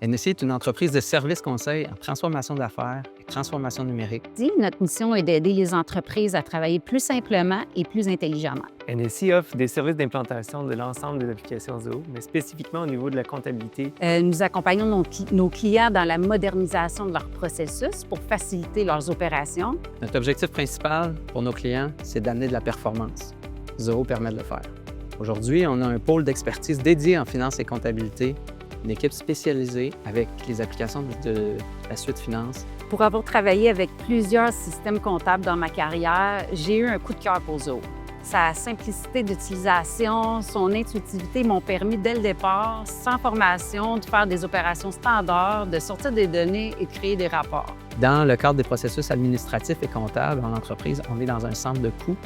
NSI est une entreprise de services conseils en transformation d'affaires et transformation numérique. Notre mission est d'aider les entreprises à travailler plus simplement et plus intelligemment. NSI offre des services d'implantation de l'ensemble des applications Zoho, mais spécifiquement au niveau de la comptabilité. Nous accompagnons nos clients dans la modernisation de leurs processus pour faciliter leurs opérations. Notre objectif principal pour nos clients, c'est d'amener de la performance. Zoho permet de le faire. Aujourd'hui, on a un pôle d'expertise dédié en finance et comptabilité, une équipe spécialisée avec les applications de la suite finance. Pour avoir travaillé avec plusieurs systèmes comptables dans ma carrière, j'ai eu un coup de cœur pour Zoho. Sa simplicité d'utilisation, son intuitivité m'ont permis dès le départ, sans formation, de faire des opérations standards, de sortir des données et de créer des rapports. Dans le cadre des processus administratifs et comptables en entreprise, on est dans un centre de coûts.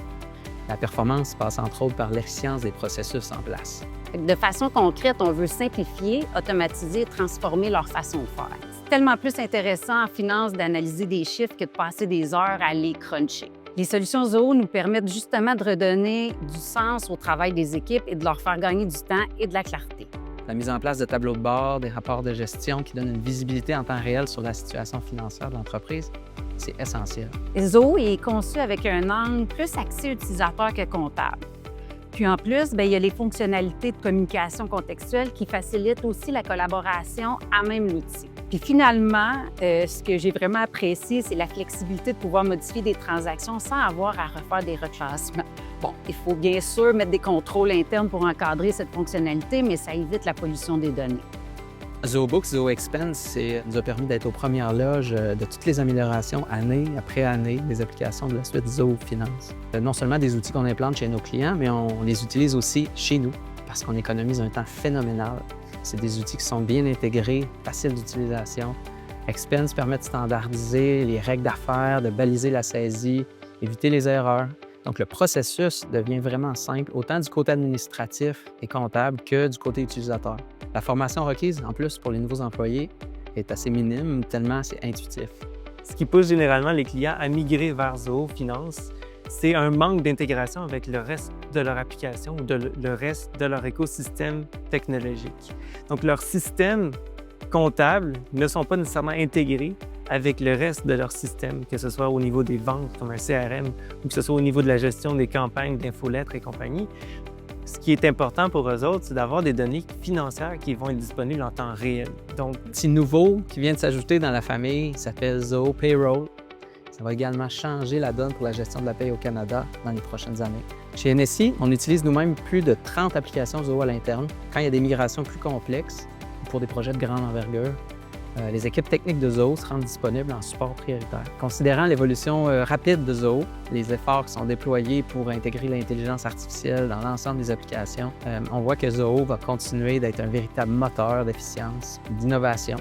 La performance passe entre autres par l'efficience des processus en place. De façon concrète, on veut simplifier, automatiser et transformer leur façon de faire. C'est tellement plus intéressant en finance d'analyser des chiffres que de passer des heures à les cruncher. Les solutions Zoho nous permettent justement de redonner du sens au travail des équipes et de leur faire gagner du temps et de la clarté. La mise en place de tableaux de bord, des rapports de gestion qui donnent une visibilité en temps réel sur la situation financière de l'entreprise, c'est essentiel. Zoho est conçu avec un angle plus axé utilisateur que comptable. Puis en plus, il y a les fonctionnalités de communication contextuelle qui facilitent aussi la collaboration à même l'outil. Puis finalement, ce que j'ai vraiment apprécié, c'est la flexibilité de pouvoir modifier des transactions sans avoir à refaire des reclassements. Bon, il faut bien sûr mettre des contrôles internes pour encadrer cette fonctionnalité, mais ça évite la pollution des données. Zoho Books, Zoho Expense nous a permis d'être aux premières loges de toutes les améliorations, année après année, des applications de la suite Zoho Finance. Non seulement des outils qu'on implante chez nos clients, mais on les utilise aussi chez nous parce qu'on économise un temps phénoménal. C'est des outils qui sont bien intégrés, faciles d'utilisation. Expense permet de standardiser les règles d'affaires, de baliser la saisie, éviter les erreurs. Donc, le processus devient vraiment simple, autant du côté administratif et comptable que du côté utilisateur. La formation requise, en plus, pour les nouveaux employés, est assez minime, tellement c'est intuitif. Ce qui pousse généralement les clients à migrer vers Zoho Finance, c'est un manque d'intégration avec le reste de leur application ou le reste de leur écosystème technologique. Donc, leurs systèmes comptables ne sont pas nécessairement intégrés avec le reste de leur système, que ce soit au niveau des ventes comme un CRM ou que ce soit au niveau de la gestion des campagnes d'infolettres et compagnie. Ce qui est important pour eux autres, c'est d'avoir des données financières qui vont être disponibles en temps réel. Donc, petit nouveau qui vient de s'ajouter dans la famille s'appelle Zoho Payroll. Ça va également changer la donne pour la gestion de la paie au Canada dans les prochaines années. Chez NSI, on utilise nous-mêmes plus de 30 applications Zoho à l'interne. Quand il y a des migrations plus complexes ou pour des projets de grande envergure, les équipes techniques de Zoho se rendent disponibles en support prioritaire. Considérant l'évolution rapide de Zoho, les efforts qui sont déployés pour intégrer l'intelligence artificielle dans l'ensemble des applications, on voit que Zoho va continuer d'être un véritable moteur d'efficience, d'innovation.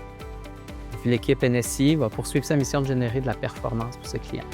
Puis l'équipe NSI va poursuivre sa mission de générer de la performance pour ses clients.